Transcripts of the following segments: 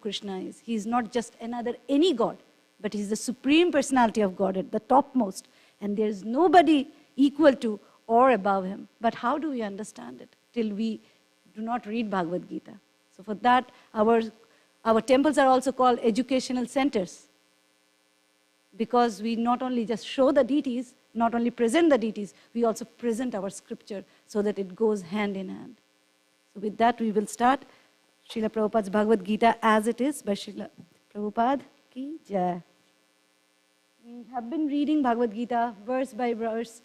Krishna is. He is not just any God, but he is the supreme personality of Godhead, the topmost. And there is nobody equal to or above him. But how do we understand it? Till we do not read Bhagavad Gita. So for that, our temples are also called educational centers. Because we not only just show the deities, not only present the deities, we also present our scripture so that it goes hand in hand. So with that, we will start Srila Prabhupada's Bhagavad Gita as it is by Srila Prabhupada ki jai. We have been reading Bhagavad Gita verse by verse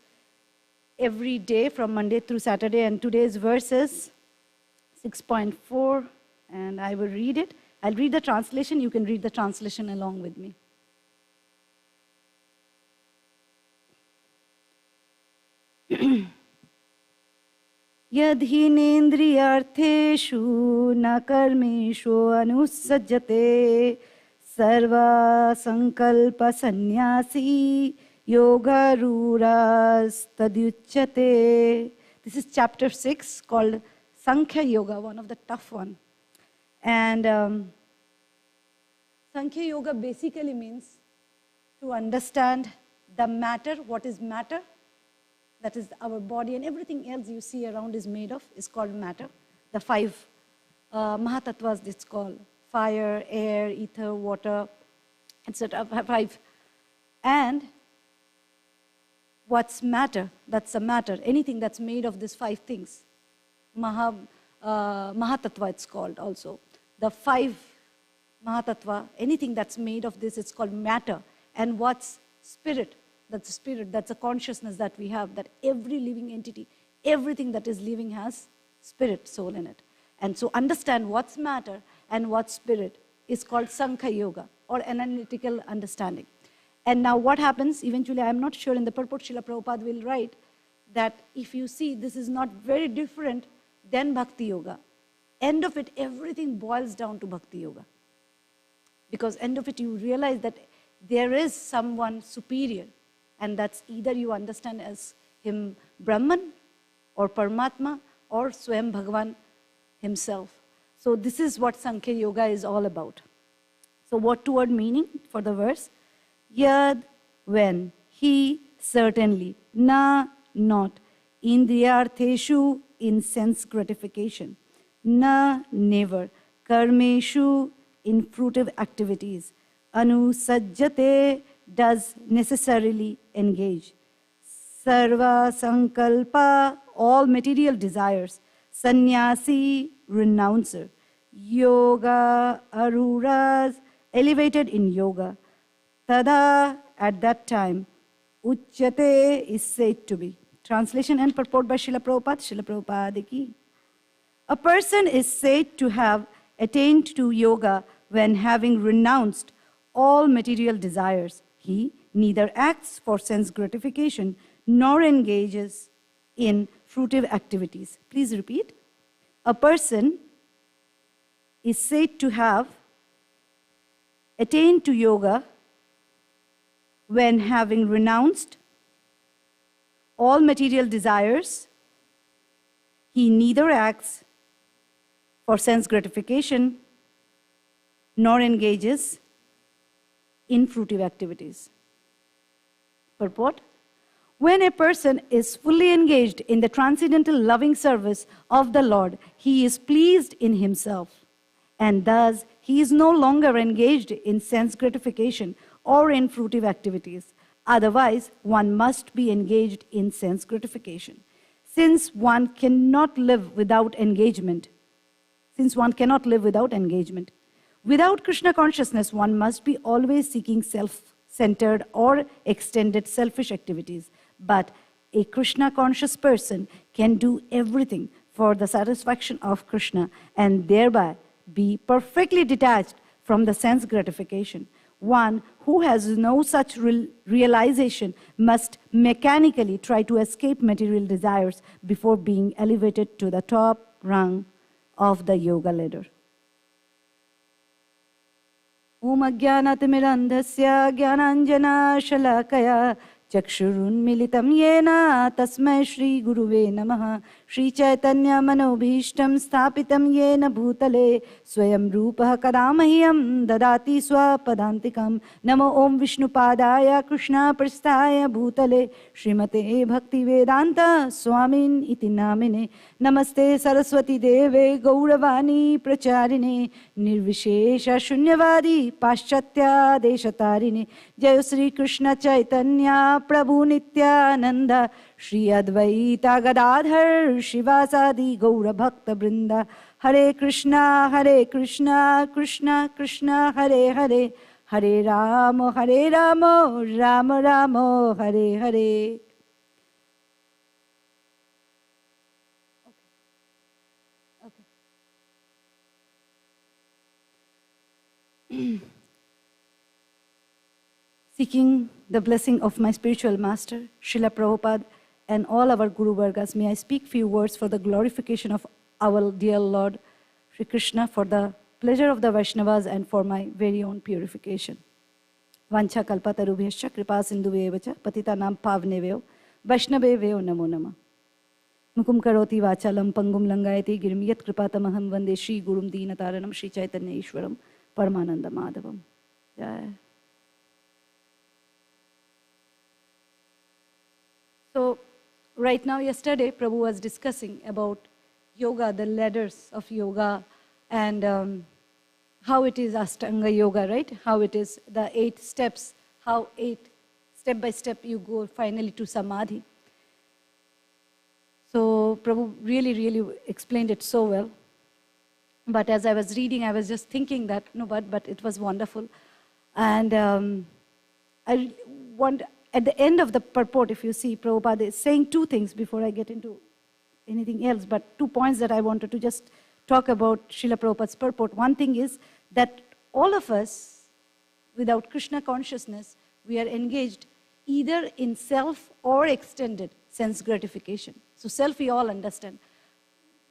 every day from Monday through Saturday, and today's verse is 6.4, and I will read it. I'll read the translation. You can read the translation along with me. यद्हीनेन्द्रियार्थेषु न कर्मेषु अनुसज्जते सर्वसंकल्पसन्न्यासी योगारूढस्तदुच्यते. This is chapter 6 called Sankhya Yoga, one of the tough one. And Sankhya Yoga basically means to understand the matter, what is matter. That is our body, and everything else you see around is made of, is called matter. The 5 Mahatattvas, it's called fire, air, ether, water, etc. 5. And what's matter? That's a matter. Anything that's made of these 5 things. Mahatattva it's called also. The 5 Mahatattva, anything that's made of this, it's called matter. And what's spirit? That's a spirit, that's a consciousness that we have, that every living entity, everything that is living has spirit, soul in it. And so understand what's matter and what's spirit is called Sankhya Yoga, or analytical understanding. And now what happens, eventually, I'm not sure, in the purport Srila Prabhupada will write that if you see this is not very different than Bhakti Yoga, end of it, everything boils down to Bhakti Yoga. Because end of it, you realize that there is someone superior. And that's either you understand as him Brahman or Paramatma or Swayam Bhagavan himself. So this is what Sankhya Yoga is all about. So what toward meaning for the verse? Yad, when, he, certainly, na, not, indriyartheshu, in sense gratification, na, never, karmeshu, in fruitive activities, anusajjate, does necessarily engage. Sarva sankalpa, all material desires. Sannyasi, renouncer. Yoga aruras, elevated in yoga. Tada, at that time. Uchyate is said to be. Translation and purport by Srila Prabhupada. Srila Prabhupada ki. A person is said to have attained to yoga when having renounced all material desires. He neither acts for sense gratification nor engages in fruitive activities. Please repeat. A person is said to have attained to yoga when having renounced all material desires. He neither acts for sense gratification nor engages in fruitive activities. Purport. When a person is fully engaged in the transcendental loving service of the Lord, he is pleased in himself, and thus he is no longer engaged in sense gratification or in fruitive activities. Otherwise, one must be engaged in sense gratification. Since one cannot live without engagement, without Krishna consciousness, one must be always seeking self-centered or extended selfish activities. But a Krishna conscious person can do everything for the satisfaction of Krishna and thereby be perfectly detached from the sense gratification. One who has no such realization must mechanically try to escape material desires before being elevated to the top rung of the yoga ladder. Om Ajnanaatimirandhasya Jnananjana Shalakaya Chakshurunmilitam Yena Tasmai Shri Guruve Namaha. Shri Chaitanya Manobhishtam Sthapitam Yena Bhutale Swayam Rupah Kadamahyam Dadati Swapadantikam Namo Om Vishnu Padaya Krishna Prasthaya Bhutale Srimate Bhakti Vedanta Swamin Iti Namine Namaste Saraswati Deve Gauravani Pracharine Nirvishesha Shunyavadi Paschatya Deshatarine Jai Sri Krishna Chaitanya Prabhu Nityananda Shri Advaita Gadadhar Shivasadi Gaura Bhakta Brinda Hare Krishna Krishna Krishna Hare Hare Hare Rama Rama Rama Hare Hare. Seeking the blessing of my spiritual master, Srila Prabhupada, and all our Guru Vargas, may I speak few words for the glorification of our dear Lord Sri Krishna, for the pleasure of the Vaishnavas, and for my very own purification. Vancha kalpatarubhyascha kripa sindhuvevacha patitanam pavnevyo Vaishnavevyo namo nama. Mukum karoti vachalam pangum langayati girim yat kripatamaham vande Shri Gurum Deenataranam Shri Chaitanya Ishwaram Paramananda Madhavam. Jai. So, right now, yesterday, Prabhu was discussing about yoga, the ladders of yoga, and how it is Ashtanga yoga, right? How it is the 8 steps, how 8 step by step you go finally to Samadhi. So, Prabhu really explained it so well. But as I was reading, I was just thinking that, no, but it was wonderful. And I want, at the end of the purport, if you see, Prabhupada is saying 2 things before I get into anything else, but 2 points that I wanted to just talk about Srila Prabhupada's purport. One thing is that all of us, without Krishna consciousness, we are engaged either in self or extended sense gratification. So self we all understand.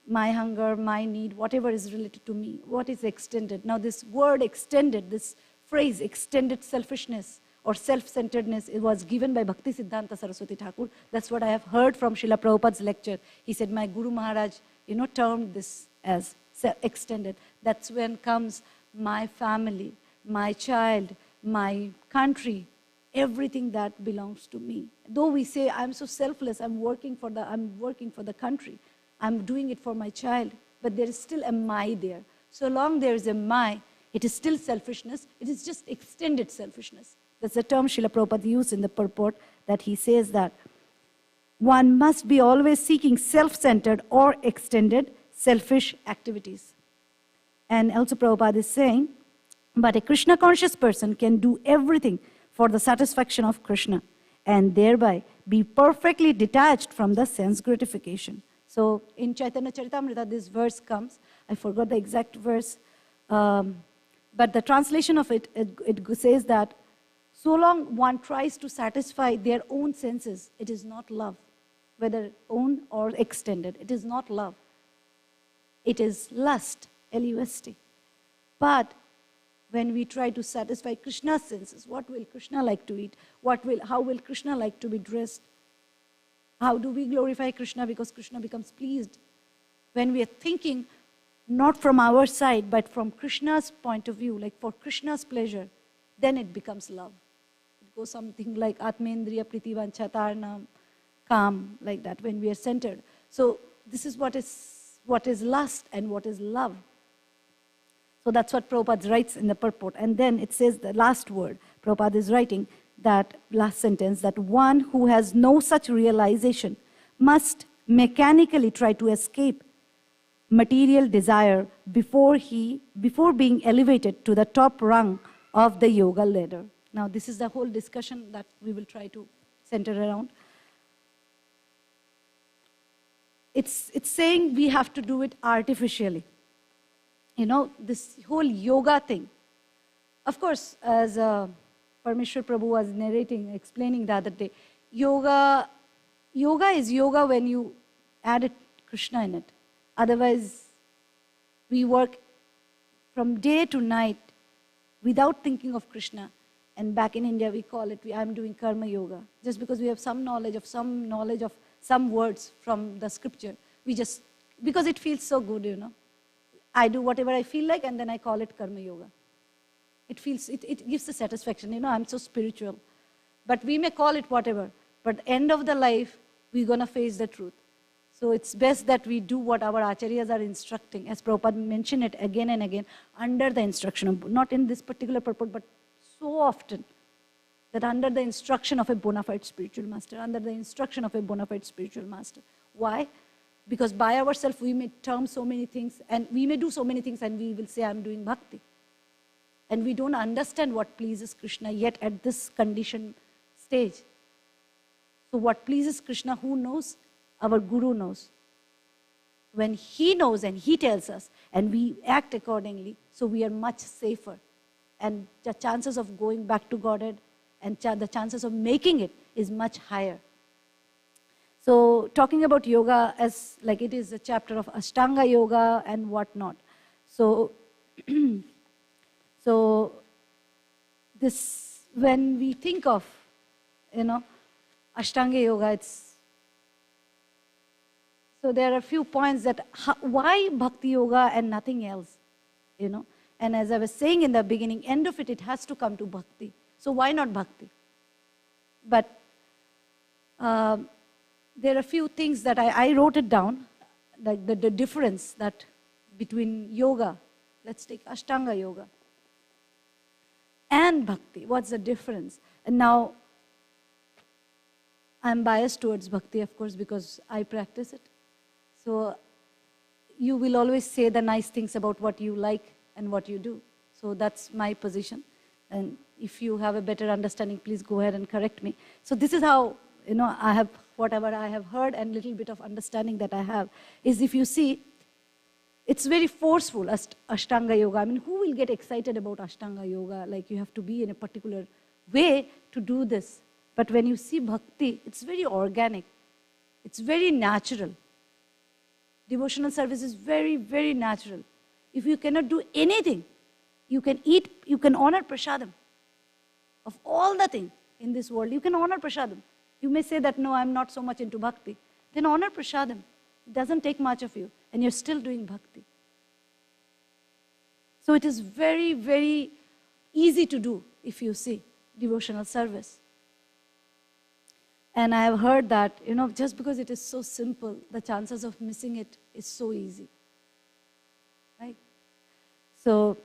My hunger, my need, whatever is related to me, what is extended. Now this word extended, this phrase extended selfishness or self-centeredness, it was given by Bhakti Siddhanta Saraswati Thakur. That's what I have heard from Srila Prabhupada's lecture. He said, my Guru Maharaj, termed this as extended. That's when comes my family, my child, my country, everything that belongs to me. Though we say, I'm so selfless, I'm working for the country, I'm doing it for my child, but there is still a my there. So long there is a my, it is still selfishness, it is just extended selfishness. That's the term Srila Prabhupada used in the purport, that he says that one must be always seeking self-centered or extended selfish activities. And also Prabhupada is saying, but a Krishna conscious person can do everything for the satisfaction of Krishna and thereby be perfectly detached from the sense gratification. So in Chaitanya Charitamrita, this verse comes. I forgot the exact verse, but the translation of it says that so long one tries to satisfy their own senses, it is not love, whether own or extended. It is not love. It is lust, L-U-S-T. But when we try to satisfy Krishna's senses, what will Krishna like to eat? How will Krishna like to be dressed? How do we glorify Krishna? Because Krishna becomes pleased. When we are thinking not from our side, but from Krishna's point of view, like for Krishna's pleasure, then it becomes love. It goes something like Atmendriya Priti Vancha Tarnam, calm, like that, when we are centered. So this is what is lust and what is love. So that's what Prabhupada writes in the purport. And then it says the last word. Prabhupada is writing that last sentence, that one who has no such realization must mechanically try to escape material desire before being elevated to the top rung of the yoga ladder. Now this is the whole discussion that we will try to center around. It's saying we have to do it artificially. This whole yoga thing. Of course, as Parmeshwar Prabhu was narrating, explaining the other day, yoga is yoga when you added Krishna in it. Otherwise, we work from day to night without thinking of Krishna. And back in India, we call it, I'm doing karma yoga. Just because we have some knowledge of some words from the scripture. We just, because it feels so good, you know. I do whatever I feel like, and then I call it karma yoga. It feels, it gives the satisfaction, you know, I'm so spiritual. But we may call it whatever, but end of the life, we're going to face the truth. So it's best that we do what our acharyas are instructing, as Prabhupada mentioned it again and again, under the instruction of, not in this particular purport, but so often, that under the instruction of a bona fide spiritual master, under the instruction of a bona fide spiritual master. Why? Because by ourselves we may term so many things, and we may do so many things, and we will say, I'm doing bhakti. And we don't understand what pleases Krishna yet at this conditioned stage. So what pleases Krishna, who knows? Our Guru knows. When he knows and he tells us, and we act accordingly, so we are much safer. And the chances of going back to Godhead and the chances of making it is much higher. So talking about yoga as like it is a chapter of Ashtanga yoga and whatnot. So, so this, when we think of, you know, Ashtanga yoga, it's, so there are a few points that, why bhakti yoga and nothing else, you know. And as I was saying in the beginning, end of it, it has to come to bhakti. So why not bhakti? But there are a few things that I wrote it down, like the difference that between yoga, let's take Ashtanga yoga, and bhakti. What's the difference? And now, I'm biased towards bhakti, of course, because I practice it. So you will always say the nice things about what you like and what you do. So that's my position. And if you have a better understanding, please go ahead and correct me. So this is how, you know, I have, whatever I have heard and little bit of understanding that I have, is if you see, it's very forceful, Ashtanga yoga. I mean, who will get excited about Ashtanga yoga? Like you have to be in a particular way to do this. But when you see bhakti, it's very organic. It's very natural. Devotional service is very, very natural. If you cannot do anything, you can eat, you can honor prasadam. Of all the things in this world, you can honor prasadam. You may say that, no, I'm not so much into bhakti. Then honor prasadam. It doesn't take much of you, and you're still doing bhakti. So it is very, very easy to do if you see devotional service. And I have heard that, you know, just because it is so simple, the chances of missing it is so easy. Right? So,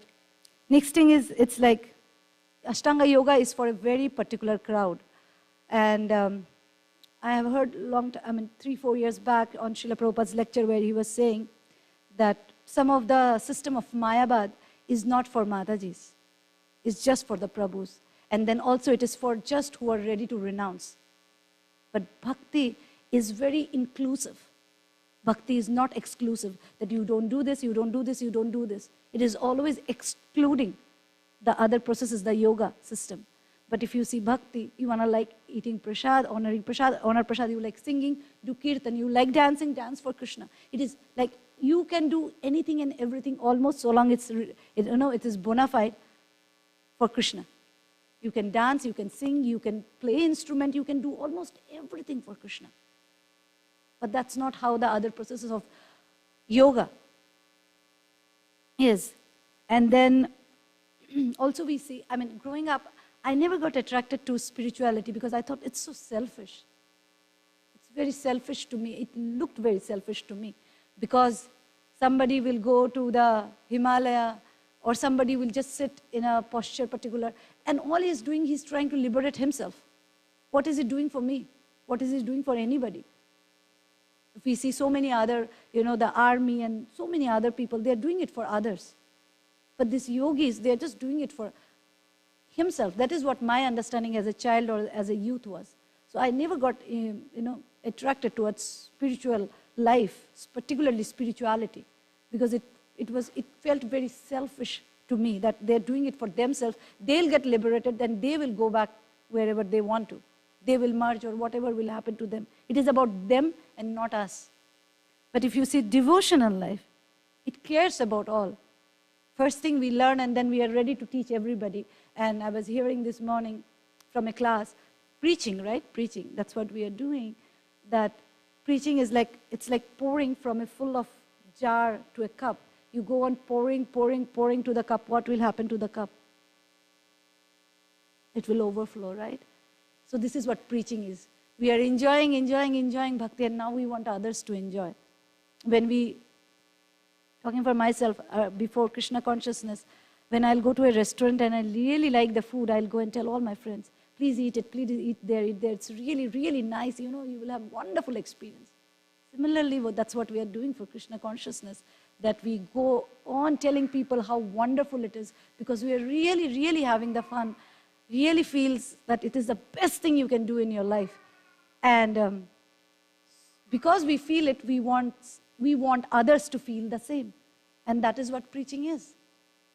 next thing is, it's like, Ashtanga yoga is for a very particular crowd. And I have heard 3-4 years back on Srila Prabhupada's lecture where he was saying that some of the system of Mayabad is not for Matajis. It's just for the Prabhus. And then also it is for just who are ready to renounce. But bhakti is very inclusive. Bhakti is not exclusive, that you don't do this, you don't do this, you don't do this. It is always excluding the other processes, the yoga system. But if you see bhakti, you want to like eating prasad, honor prasad, you like singing, do kirtan, you like dancing, dance for Krishna. It is like you can do anything and everything almost so long it is bona fide for Krishna. You can dance, you can sing, you can play instrument, you can do almost everything for Krishna. But that's not how the other processes of yoga is. And then also we see, I mean, growing up, I never got attracted to spirituality because I thought it's so selfish. It's very selfish to me. It looked very selfish to me because somebody will go to the Himalaya or somebody will just sit in a posture particular, and all he's doing, he's trying to liberate himself. What is he doing for me? What is he doing for anybody? If we see so many other, the army and so many other people, they're doing it for others. But these yogis, they're just doing it for himself. That is what my understanding as a child or as a youth was. So I never got, attracted towards spiritual life, particularly spirituality, because it felt very selfish to me that they're doing it for themselves. They'll get liberated, then they will go back wherever they want to. They will merge or whatever will happen to them. It is about them and not us. But if you see devotional life, it cares about all. First thing we learn and then we are ready to teach everybody. And I was hearing this morning from a class, preaching, right? Preaching, that's what we are doing. That Preaching is like, it's like pouring from a full of jar to a cup. You go on pouring, pouring, pouring to the cup. What will happen to the cup? It will overflow, right? So this is what preaching is. We are enjoying bhakti, and now we want others to enjoy. When we, talking for myself, before Krishna consciousness, when I'll go to a restaurant and I really like the food, I'll go and tell all my friends, please eat it, please eat there, eat there. It's really, really nice. You know, you will have wonderful experience. Similarly, that's what we are doing for Krishna consciousness, that we go on telling people how wonderful it is, because we are really, really having the fun, really feels that it is the best thing you can do in your life. And because we feel it, we want others to feel the same. And that is what preaching is.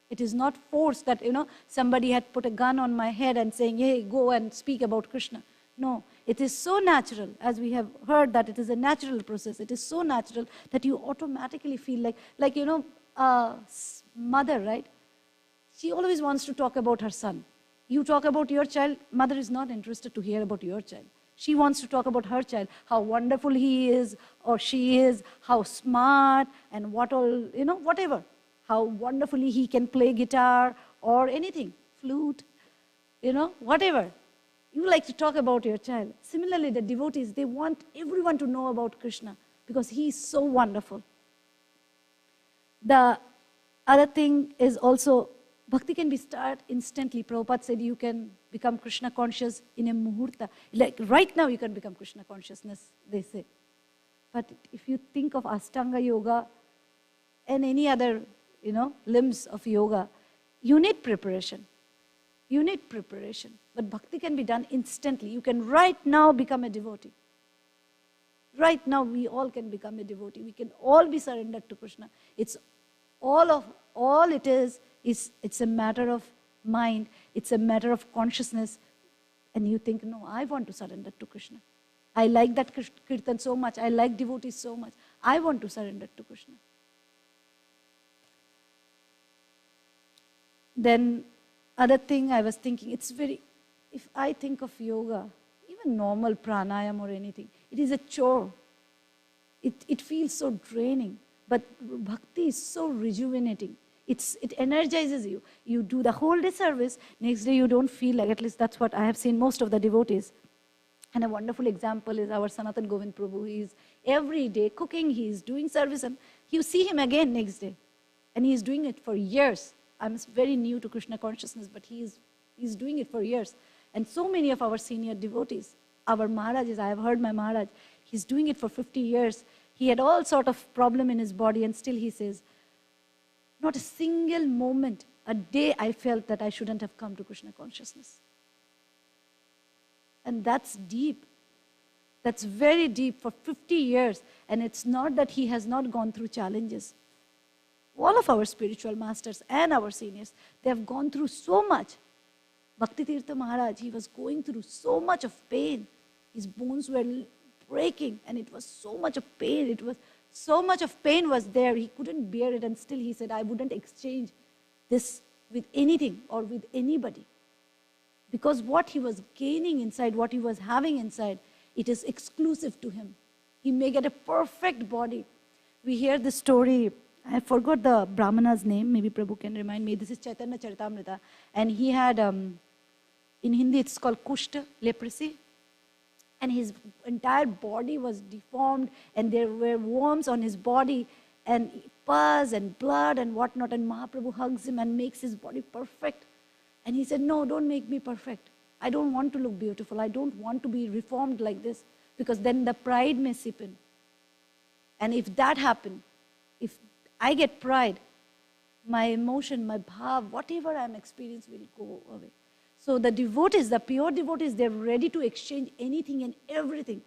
It is not forced that, you know, somebody had put a gun on my head and saying, hey, go and speak about Krishna. No, it is so natural, as we have heard that it is a natural process. It is so natural that you automatically feel like you know, mother, right? She always wants to talk about her son. You talk about your child, mother is not interested to hear about your child. She wants to talk about her child, how wonderful he is or she is, how smart and what all, you know, whatever. How wonderfully he can play guitar or anything, flute, you know, whatever. You like to talk about your child. Similarly, the devotees, they want everyone to know about Krishna because he is so wonderful. The other thing is also, bhakti can be started instantly. Prabhupada said you can become Krishna conscious in a muhurta. Like right now you can become Krishna consciousness, they say. But if you think of Ashtanga yoga and any other, you know, limbs of yoga, you need preparation. You need preparation. But bhakti can be done instantly. You can right now become a devotee. Right now we all can become a devotee. We can all be surrendered to Krishna. It's all it is it's a matter of mind. It's a matter of consciousness. And you think, no, I want to surrender to Krishna. I like that kirtan so much. I like devotees so much. I want to surrender to Krishna. Then other thing I was thinking, it's very, if I think of yoga, even normal pranayam or anything, it is a chore. It feels so draining. But bhakti is so rejuvenating. It energizes you. You do the whole day service, next day you don't feel like, at least that's what I have seen most of the devotees. And a wonderful example is our Sanatan Govind Prabhu. He is every day cooking, he is doing service, and you see him again next day. And he is doing it for years. I'm very new to Krishna consciousness, but he's doing it for years. And so many of our senior devotees, our Maharajas, I have heard my Maharaj, he's doing it for 50 years. He had all sort of problem in his body, and still he says, not a single moment, a day I felt that I shouldn't have come to Krishna consciousness. And that's deep. That's very deep for 50 years. And it's not that he has not gone through challenges. All of our spiritual masters and our seniors, they have gone through so much. Bhakti Tirtha Maharaj, he was going through so much of pain. His bones were breaking, and it was so much of pain. It was so much of pain was there. He couldn't bear it, and still he said, I wouldn't exchange this with anything or with anybody. Because what he was gaining inside, what he was having inside, it is exclusive to him. He may get a perfect body. We hear the story, I forgot the Brahmana's name, maybe Prabhu can remind me. This is Chaitanya Charitamrita. And he had, in Hindi it's called Kushta, leprosy. And his entire body was deformed, and there were worms on his body, and pus and blood and whatnot. And Mahaprabhu hugs him and makes his body perfect. And he said, no, don't make me perfect. I don't want to look beautiful. I don't want to be reformed like this, because then the pride may seep in. And if that happens, if I get pride, my emotion, my bhav, whatever I'm experiencing will go away. So the devotees, the pure devotees, they're ready to exchange anything and everything.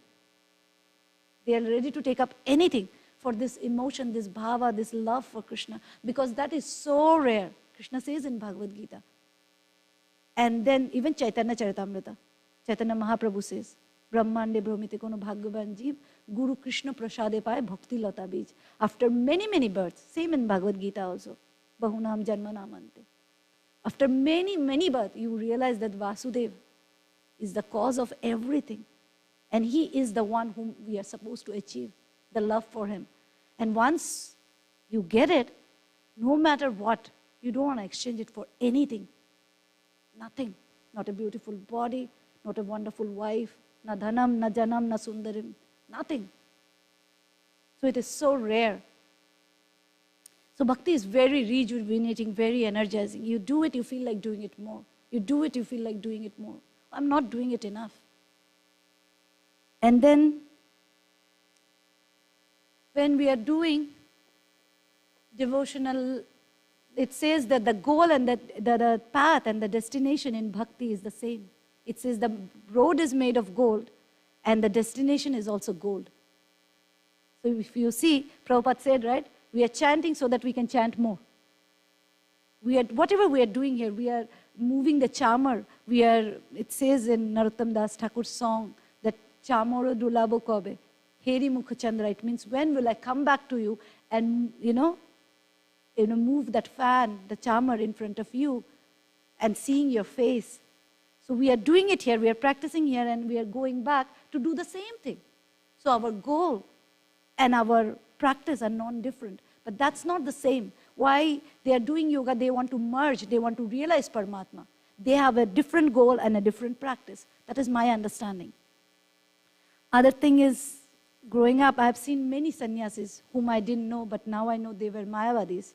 They are ready to take up anything for this emotion, this bhava, this love for Krishna, because that is so rare. Krishna says in Bhagavad Gita. And then even Chaitanya Charitamrita, Chaitanya Mahaprabhu says, Brahmande Brahmite kono bhagyavan jeev, Guru Krishna prasade paye bhakti lata bij. After many, many births, same in Bhagavad Gita also, Bahunam Janma Namante. After many, many births, you realize that Vasudeva is the cause of everything. And he is the one whom we are supposed to achieve, the love for him. And once you get it, no matter what, you don't want to exchange it for anything. Nothing. Not a beautiful body, not a wonderful wife, na dhanam, na janam, na sundarim, nothing. So it is so rare. So bhakti is very rejuvenating, very energizing. You do it, you feel like doing it more. You do it, you feel like doing it more. I'm not doing it enough. And then, when we are doing devotional, it says that the goal and the path and the destination in bhakti is the same. It says the road is made of gold and the destination is also gold. So if you see, Prabhupada said, right, we are chanting so that we can chant more. Whatever we are doing here, we are moving the chamar. It says in Narottam Das Thakur's song that chamaro dulabo kobe, heri mukha chandra. It means when will I come back to you and, move that fan, the chamar in front of you and seeing your face. So we are doing it here, we are practicing here, and we are going back to do the same thing. So our goal and our practice are non-different. But that's not the same. Why they are doing yoga, they want to merge, they want to realize Paramatma. They have a different goal and a different practice. That is my understanding. Other thing is, growing up, I have seen many sannyasis whom I didn't know, but now I know they were Mayavadis.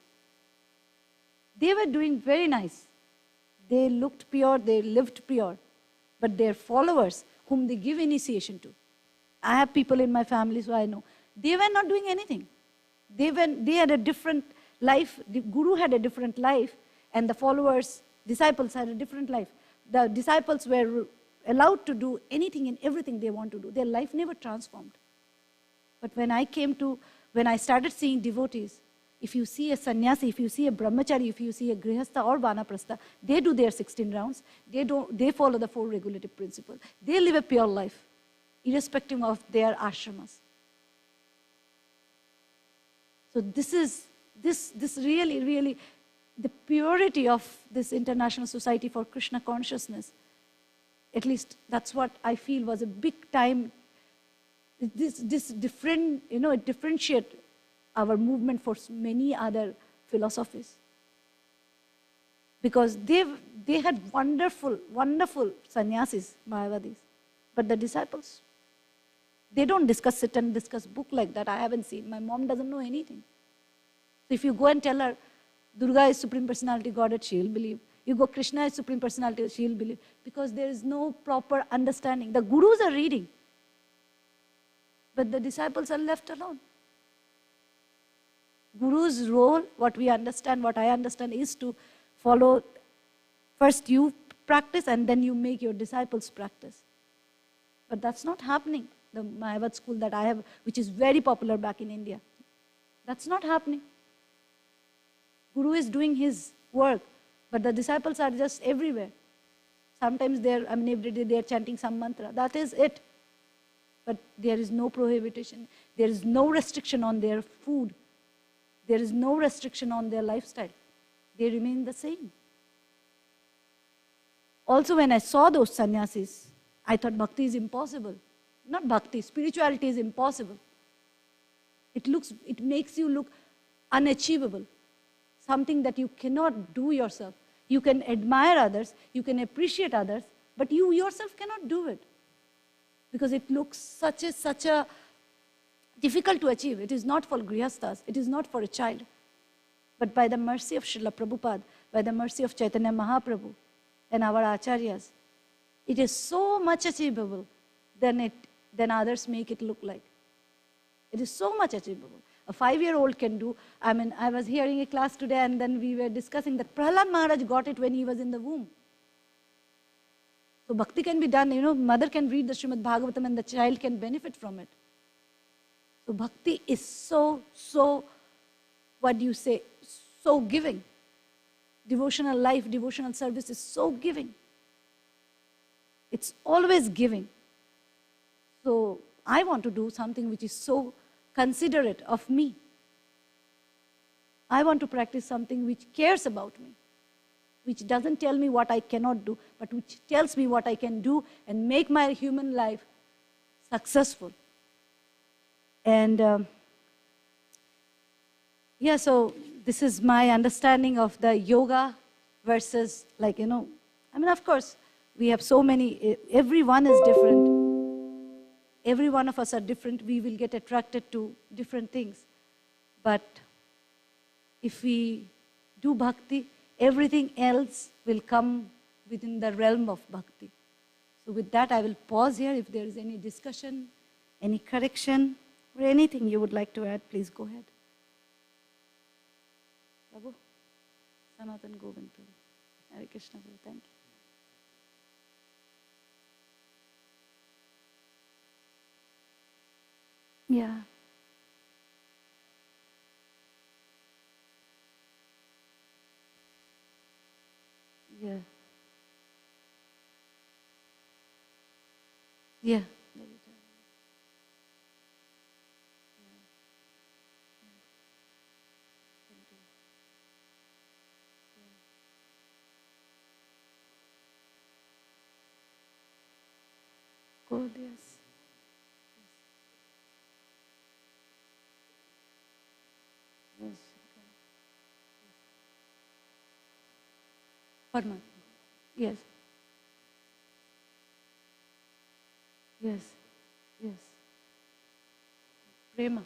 They were doing very nice. They looked pure, they lived pure. But their followers, whom they give initiation to, I have people in my family, so I know, they were not doing anything. They had a different life. The guru had a different life, and the followers, disciples had a different life. The disciples were allowed to do anything and everything they want to do. Their life never transformed. But when I started seeing devotees, if you see a sannyasi, if you see a brahmachari, if you see a grihastha or vanaprastha, they do their 16 rounds. They follow the 4 regulative principles. They live a pure life, irrespective of their ashramas. So this really, really, the purity of this International Society for Krishna Consciousness, at least that's what I feel was a big time. This different, it differentiates our movement for many other philosophies. Because they had wonderful, wonderful sannyasis, Mayavadis. But the disciples, they don't sit and discuss book like that. I haven't seen. My mom doesn't know anything. So if you go and tell her, Durga is Supreme Personality Godhead, she'll believe. You go, Krishna is Supreme Personality, she'll believe. Because there is no proper understanding. The gurus are reading. But the disciples are left alone. Guru's role, what I understand is to follow, first you practice and then you make your disciples practice. But that's not happening. The Mayavad school that I have, which is very popular back in India, that's not happening. Guru is doing his work, but the disciples are just everywhere. Sometimes every day they are chanting some mantra. That is it. But there is no prohibition. There is no restriction on their food. There is no restriction on their lifestyle. They remain the same. Also, when I saw those sannyasis, I thought bhakti is impossible. Not bhakti, spirituality is impossible. It makes you look unachievable. Something that you cannot do yourself. You can admire others, you can appreciate others, but you yourself cannot do it. Because it looks such a difficult to achieve. It is not for grihasthas, it is not for a child. But by the mercy of Srila Prabhupada, by the mercy of Chaitanya Mahaprabhu and our acharyas, it is so much achievable than others make it look like. It is so much achievable. A 5-year-old can do. I was hearing a class today and then we were discussing that Prahlad Maharaj got it when he was in the womb. So bhakti can be done, mother can read the Srimad Bhagavatam and the child can benefit from it. So bhakti is so, so giving. Devotional life, devotional service is so giving. It's always giving. So I want to do something which is so considerate of me. I want to practice something which cares about me, which doesn't tell me what I cannot do, but which tells me what I can do and make my human life successful. And yeah, so this is my understanding of the yoga versus, like, I mean, of course, we have so many, everyone is different. Every one of us are different. We will get attracted to different things. But if we do bhakti, everything else will come within the realm of bhakti. So with that, I will pause here. If there is any discussion, any correction, or anything you would like to add, please go ahead. Prabhu, Sanatan Govind Prabhu. Hare Krishna Prabhu, thank you. Yeah. Yeah. Yeah. Good, yes. Yes. Padma. Yes. Yes. Yes. Prema.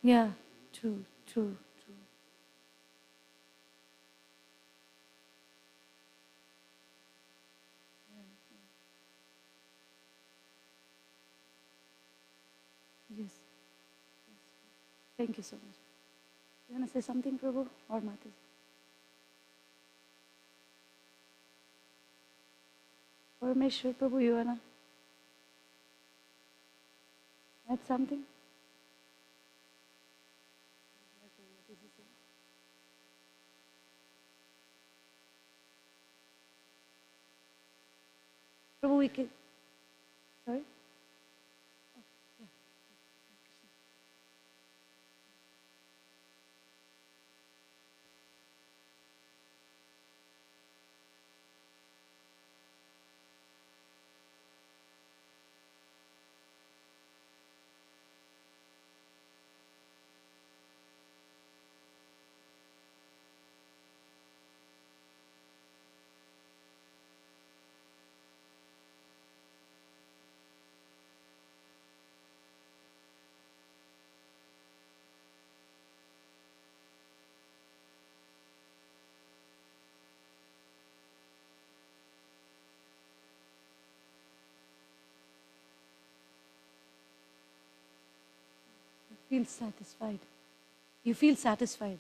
Yeah. True, true, true. Yes. Thank you so much. You want to say something, Prabhu, or Mataji? Or Meshwar, Prabhu, you want to add something? Prabhu, we can. Sorry? Feel satisfied. You feel satisfied.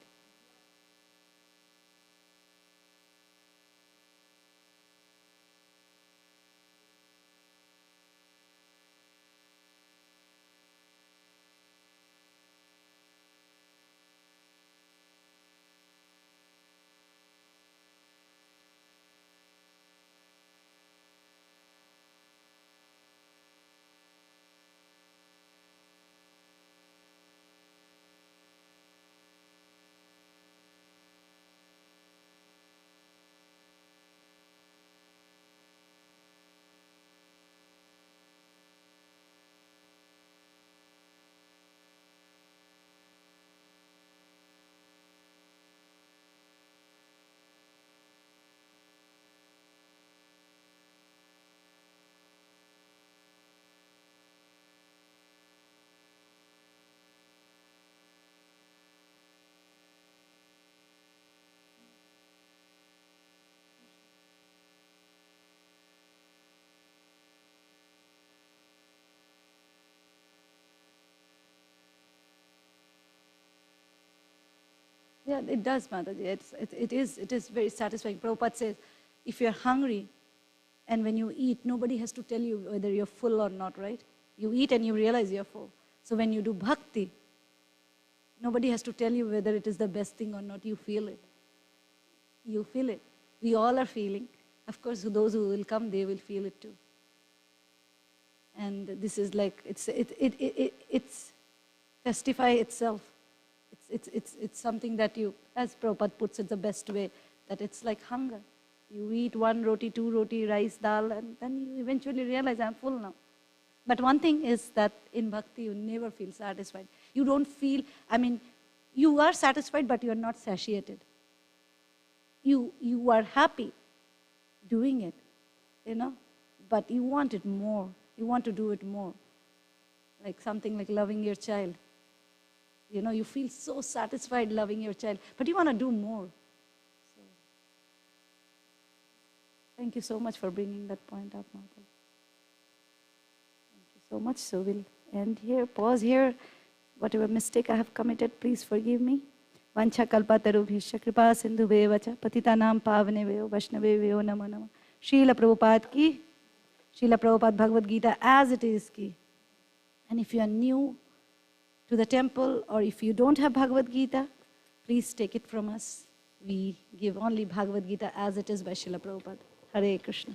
Yeah, it does, Mataji. It is very satisfying. Prabhupada says, if you're hungry and when you eat, nobody has to tell you whether you're full or not, right? You eat and you realize you're full. So when you do bhakti, nobody has to tell you whether it is the best thing or not. You feel it. You feel it. We all are feeling. Of course, those who will come, they will feel it too. And this is like, it's testify itself. It's something that you, as Prabhupada puts it the best way, that it's like hunger. You eat one roti, two roti, rice, dal, and then you eventually realize I'm full now. But one thing is that in bhakti, you never feel satisfied. You don't feel, I mean, you are satisfied, but you are not satiated. You are happy doing it, you know, but you want it more. You want to do it more. Like something like loving your child. You know, you feel so satisfied loving your child, but you want to do more. So, thank you so much for bringing that point up, Mata. Thank you so much. So we'll end here, pause here. Whatever mistake I have committed, please forgive me. Vancha kalpatarubhisya kripa sindhu vevacha patitanam pavaneveyo vaishnaveyo namo namo. Srila Prabhupada ki, Srila Prabhupada Bhagavad Gita as it is ki. And if you are new to the temple, or if you don't have Bhagavad Gita, please take it from us. We give only Bhagavad Gita as it is by Srila Prabhupada. Hare Krishna.